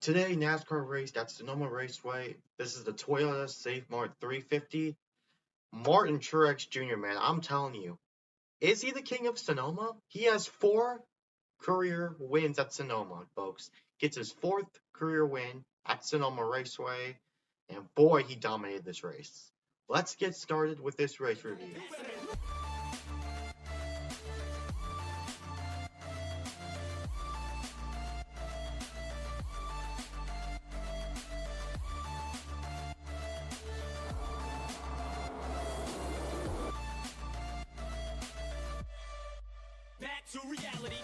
Today, NASCAR race at Sonoma Raceway. This is the Toyota Safe Mart 350. Martin Truex Jr., man, I'm telling you, is he the king of Sonoma? He has four career wins at Sonoma, folks. Gets his fourth career win at Sonoma Raceway, and boy, he dominated this race. Let's get started with this race review. Back to reality.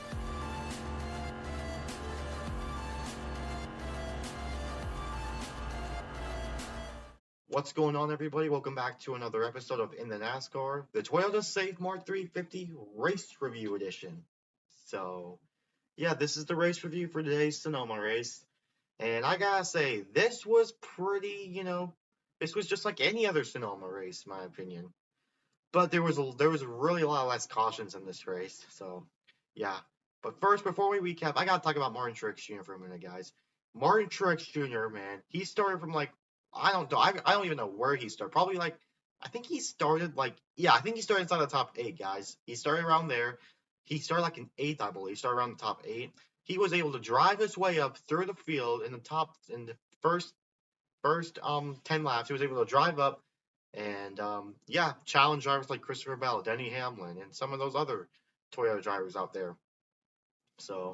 What's going on, everybody? Welcome back to another episode of In the NASCAR, the Toyota Safe Mart 350 Race Review Edition. So, yeah, this is the race review for today's Sonoma race. And I gotta say, this was this was just like any other Sonoma race, in my opinion. But there was really a lot less cautions in this race, so yeah. But first, before we recap, I gotta talk about Martin Truex Jr. for a minute, guys. Martin Truex Jr., man, he started from like I don't know, I don't even know where he started. Probably like I think he started like yeah, I think he started inside the top eight, guys. He started around there. He started like in eighth, I believe. Started around the top eight. He was able to drive his way up through the field in the first 10 laps. He was able to drive up and yeah, challenge drivers like Christopher Bell, Denny Hamlin, and some of those other Toyota drivers out there. So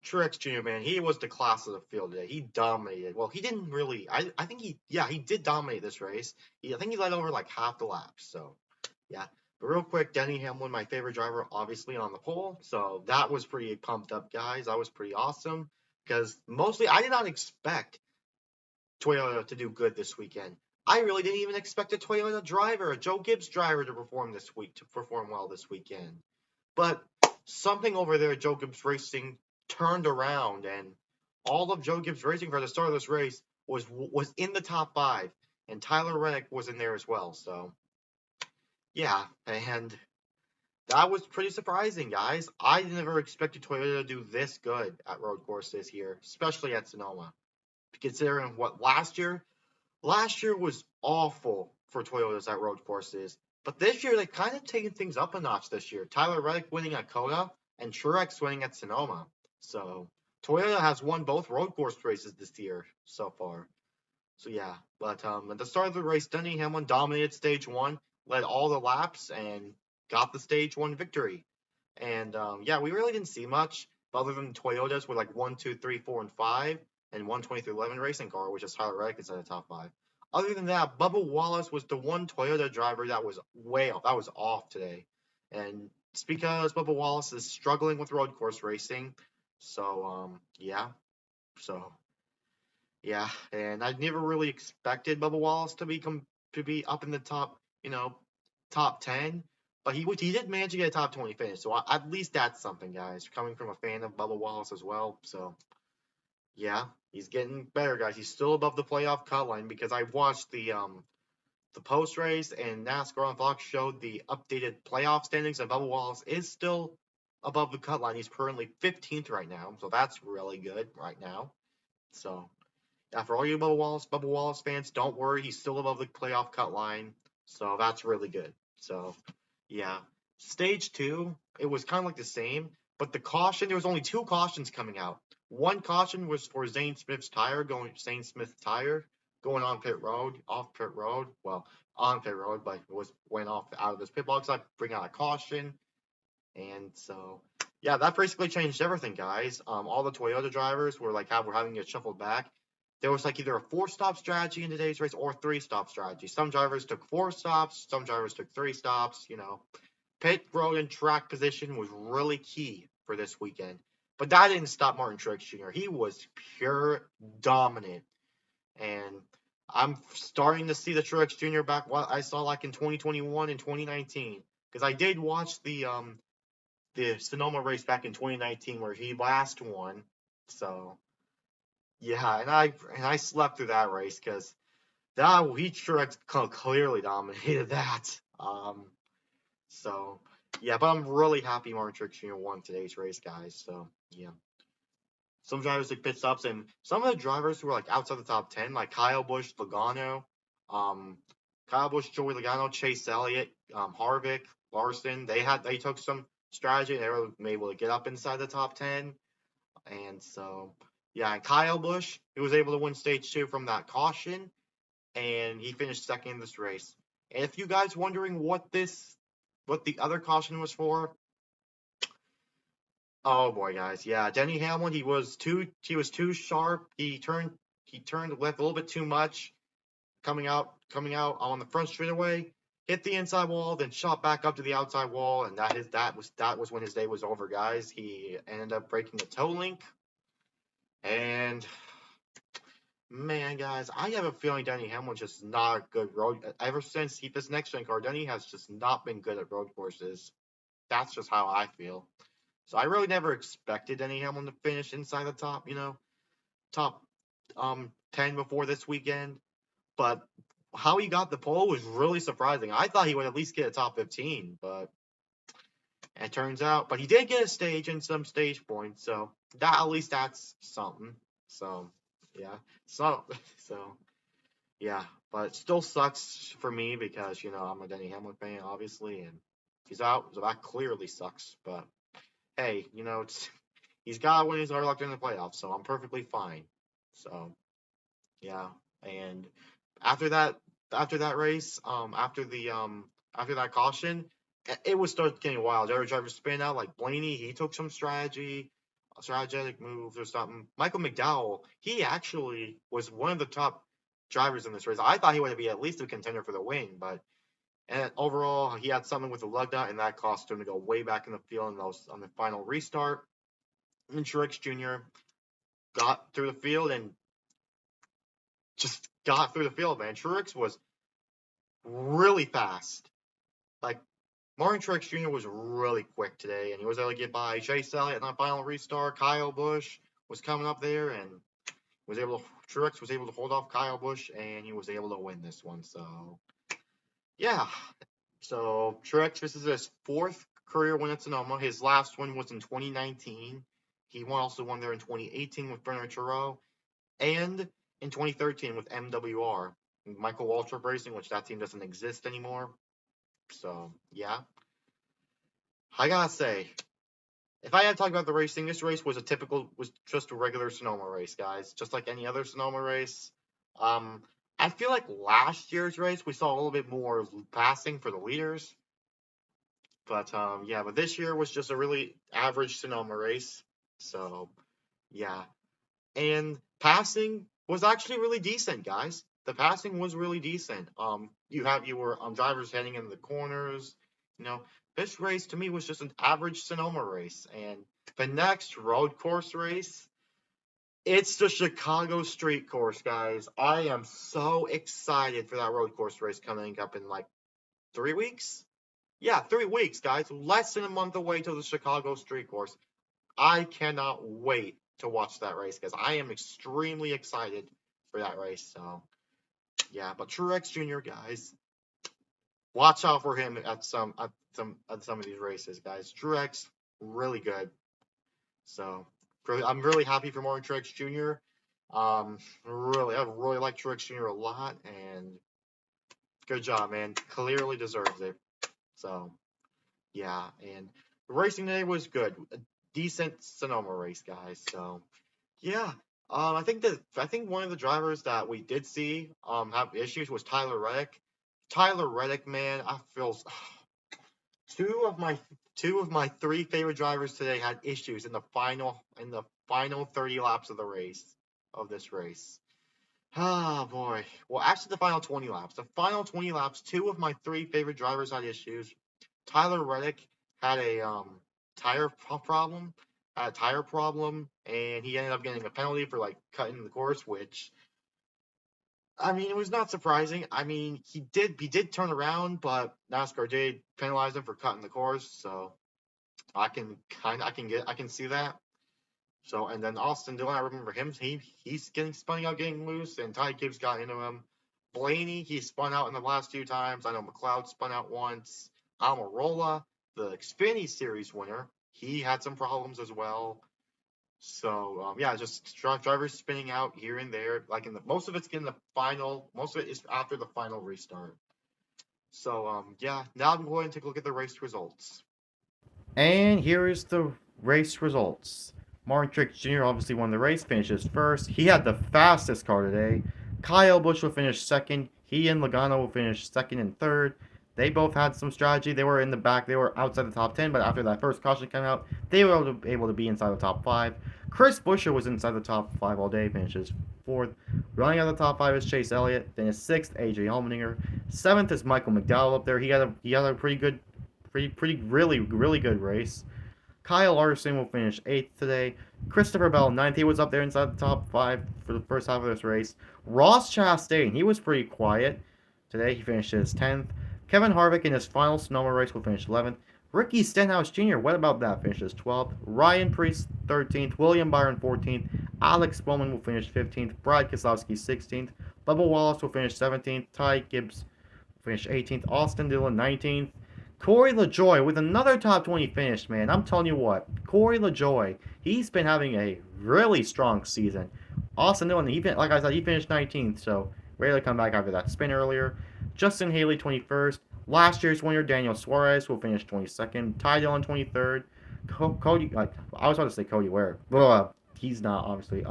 Truex Jr., man, he was the class of the field today. He dominated. Well, he didn't really. I think he did dominate this race. I think he led over like half the laps. So yeah. But real quick, Denny Hamlin, my favorite driver, obviously on the pole. So that was pretty pumped up, guys. That was pretty awesome because mostly I did not expect Toyota to do good this weekend. I really didn't even expect a Toyota driver, a Joe Gibbs driver, to perform well this weekend. But something over there at Joe Gibbs Racing turned around, and all of Joe Gibbs Racing for the start of this race was in the top five, and Tyler Reddick was in there as well. So yeah, and that was pretty surprising, guys. I never expected Toyota to do this good at road courses here, especially at Sonoma. Considering what last year was awful for Toyotas at road courses, but this year they kind of taken things up a notch this year. Tyler Reddick winning at Kona and Truex winning at Sonoma. So Toyota has won both road course races this year so far. So yeah, but at the start of the race, Denny Hamlin dominated stage one, led all the laps, and got the stage one victory. And yeah, we really didn't see much other than Toyotas with like 1, 2, 3, 4, and 5, and 12311 racing car, which is Tyler Reddick inside the top five. Other than that, Bubba Wallace was the one Toyota driver that was way off. That was off today, and it's because Bubba Wallace is struggling with road course racing. So yeah, so yeah, and I never really expected Bubba Wallace to be up in the top, top 10, but he did manage to get a top 20 finish. So at least that's something, guys. Coming from a fan of Bubba Wallace as well. So yeah, he's getting better, guys. He's still above the playoff cut line because I watched the post race and NASCAR on Fox showed the updated playoff standings, and Bubba Wallace is still above the cut line. He's currently 15th right now, so that's really good right now. So yeah, for all you Bubba Wallace fans, don't worry, he's still above the playoff cut line, so that's really good. So yeah, stage two, it was kind of like the same, but there was only two cautions coming out. One caution was for Zane Smith's tire going on pit road, off pit road, well, on pit road, but went off out of his pit box. I bring out a caution, and so yeah, that basically changed everything, guys. All the Toyota drivers were having to get shuffled back. There was like either a four-stop strategy in today's race or three-stop strategy. Some drivers took four stops, some drivers took three stops. Pit road and track position was really key for this weekend. But that didn't stop Martin Truex Jr. He was pure dominant, and I'm starting to see the Truex Jr. back. What I saw like in 2021 and 2019, because I did watch the Sonoma race back in 2019 where he last won. So yeah, and I slept through that race because that he sure clearly dominated that. So yeah, but I'm really happy Martin Truex Jr. won today's race, guys. So yeah. some drivers took pit stops, and some of the drivers who were like outside the top 10, like Kyle Busch, Logano, um, Kyle Busch, Joey Logano, Chase Elliott, Harvick, Larson, they took some strategy. They were able to get up inside the top 10, and so yeah, and Kyle Busch, he was able to win stage two from that caution, and he finished second in this race. And if you guys wondering what the other caution was for, oh boy, guys, yeah, Denny Hamlin, he was too sharp. He turned left a little bit too much, coming out on the front straightaway, hit the inside wall, then shot back up to the outside wall, and that was when his day was over, guys. He ended up breaking the toe link, and man, guys, I have a feeling Denny Hamlin's just not a good road. Ever since this next gen car, Denny has just not been good at road courses. That's just how I feel. So I really never expected Denny Hamlin to finish inside the top 10 before this weekend. But how he got the pole was really surprising. I thought he would at least get a top 15, but it turns out. But he did get a stage and some stage points, so at least that's something. So yeah, so so yeah, but it still sucks for me because I'm a Denny Hamlin fan, obviously, and he's out, so that clearly sucks. But hey, he's got to win his hard luck in the playoffs, so I'm perfectly fine. So yeah, and after that after that race, after that caution, it was start getting wild. Every driver spin out like Blaney, he took some strategic moves or something. Michael McDowell, he actually was one of the top drivers in this race. I thought he would be at least a contender for the win, but and overall he had something with the lug nut, and that cost him to go way back in the field on the final restart. And Truex Jr. got through the field and just got through the field, man. Truex was really fast. Like, Martin Truex Jr. was really quick today, and he was able to get by Chase Elliott in that final restart. Kyle Busch was coming up there, and Truex was able to hold off Kyle Busch, and he was able to win this one. So, yeah. So, Truex, this is his fourth career win at Sonoma. His last one was in 2019. He also won there in 2018 with Bernard Chirot, and in 2013 with MWR, Michael Waltrip Racing, which that team doesn't exist anymore. So, yeah. I gotta say, if I had to talk about the racing, this race was just a regular Sonoma race, guys. Just like any other Sonoma race. I feel like last year's race, we saw a little bit more passing for the leaders. But, yeah, but this year was just a really average Sonoma race. So, yeah. And passing was actually really decent, guys. The passing was really decent. You were drivers heading in the corners. You know, this race to me was just an average Sonoma race. And the next road course race, it's the Chicago Street Course, guys. I am so excited for that road course race coming up in like 3 weeks. Yeah, 3 weeks, guys. Less than a month away till the Chicago Street Course. I cannot wait to watch that race because I am extremely excited for that race. So, yeah, but Truex Jr., guys, watch out for him at some of these races, guys. Truex, really good. So, I'm really happy for Martin Truex Jr. I really like Truex Jr. a lot, and good job, man. Clearly deserves it. So, yeah, and the racing today was good. A decent Sonoma race, guys. So, yeah. I think one of the drivers that we did see have issues was Tyler Reddick. Tyler Reddick, man, I feel two of my three favorite drivers today had issues in the final 30 laps of this race. Ah, boy. Well, actually, the final 20 laps. The final 20 laps, two of my three favorite drivers had issues. Tyler Reddick had a tire problem, and he ended up getting a penalty for like cutting the course, which I mean, it was not surprising. I mean, he did turn around, but NASCAR did penalize him for cutting the course, so I can see that. So, and then Austin Dillon, I remember him. He's spun out, getting loose, and Ty Gibbs got into him. Blaney, he spun out in the last few times. I know McLeod spun out once. Almirola, the Xfinity Series winner, he had some problems as well. So yeah, just drivers spinning out here and there. Like most of it's in the final. Most of it is after the final restart. So yeah, now I'm going to take a look at the race results. And here is the race results. Martin Truex Jr. obviously won the race, finishes first. He had the fastest car today. Kyle Busch will finish second. He and Logano will finish second and third. They both had some strategy. They were in the back. They were outside the top 10, but after that first caution came out, they were able to be inside the top 5. Chris Buescher was inside the top 5 all day, finishes fourth. Running out of the top 5 is Chase Elliott. Then is sixth, AJ Allmendinger. Seventh is Michael McDowell up there. He had a pretty really good race. Kyle Larson will finish 8th today. Christopher Bell, 9th. He was up there inside the top 5 for the first half of this race. Ross Chastain, he was pretty quiet. Today he finishes 10th. Kevin Harvick in his final Sonoma race will finish 11th. Ricky Stenhouse Jr., what about that? Finishes 12th. Ryan Preece, 13th. William Byron, 14th. Alex Bowman will finish 15th. Brad Keselowski, 16th. Bubba Wallace will finish 17th. Ty Gibbs will finish 18th. Austin Dillon, 19th. Corey LaJoy with another top 20 finish, man. I'm telling you what, Corey LaJoy, he's been having a really strong season. Austin Dillon, like I said, he finished 19th, so ready to come back after that spin earlier. Justin Haley, 21st. Last year's winner, Daniel Suarez, will finish 22nd. Ty Dillon, 23rd. Cody, I was about to say Cody Ware. Well, he's not, obviously.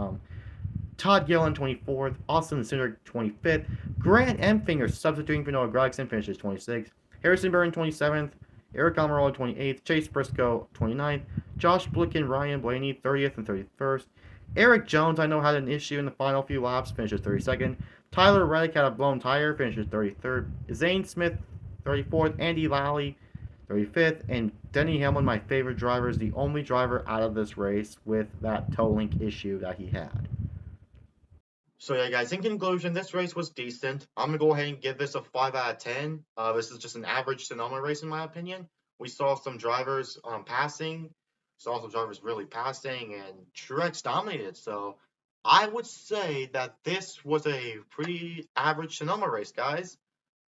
Todd Gillen, 24th. Austin Cindric, 25th. Grant Empfinger, substituting for Noah Gragson, finishes 26th. Harrison Burton, 27th. Eric Almirola, 28th. Chase Briscoe, 29th. Josh Blicken, Ryan Blaney, 30th and 31st. Eric Jones, I know, had an issue in the final few laps, finishes 32nd. Tyler Reddick had a blown tire, finishes 33rd. Zane Smith, 34th. Andy Lally, 35th. And Denny Hamlin, my favorite driver, is the only driver out of this race with that toe link issue that he had. So yeah, guys, in conclusion, this race was decent. I'm gonna go ahead and give this a 5 out of 10. This is just an average Sonoma race in my opinion. We saw some drivers passing, saw some drivers really passing, and Truex dominated. So I would say that this was a pretty average Sonoma race, guys.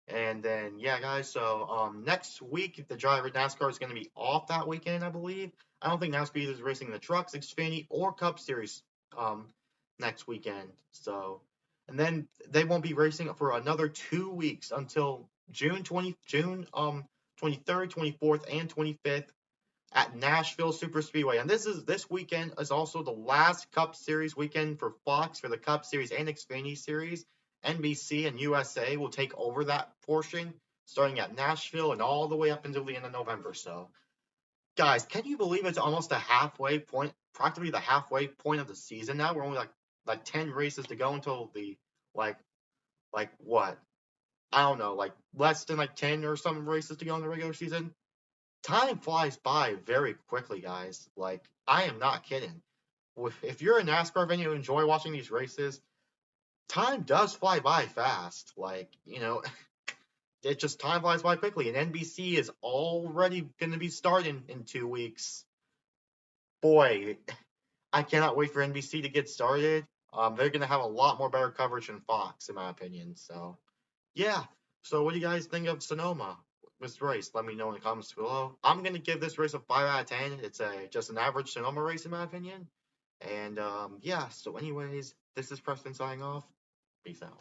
And then yeah, guys. So next week the driver NASCAR is going to be off that weekend, I believe. I don't think NASCAR is racing the Trucks, Xfinity, or Cup Series um next weekend. So and then they won't be racing for another 2 weeks until June 23rd, 24th, and 25th at Nashville Super Speedway. And this weekend is also the last Cup Series weekend for Fox for the Cup Series and Xfinity Series. NBC and USA will take over that portion starting at Nashville and all the way up until the end of November. So, guys, can you believe it's almost the halfway point, practically the halfway point of the season now? We're only like 10 races to go until the like what? I don't know, like less than like 10 or some races to go in the regular season. Time flies by very quickly, guys. Like, I am not kidding. If you're a NASCAR fan and you enjoy watching these races, time does fly by fast. Like, it just time flies by quickly. And NBC is already going to be starting in 2 weeks. Boy, I cannot wait for NBC to get started. They're going to have a lot more better coverage than Fox, in my opinion. So, yeah. So, what do you guys think of Sonoma? This race, let me know in the comments below. I'm gonna give this race a 5 out of 10. It's just an average Sonoma race in my opinion. And yeah, so anyways, this is Preston signing off. Peace out.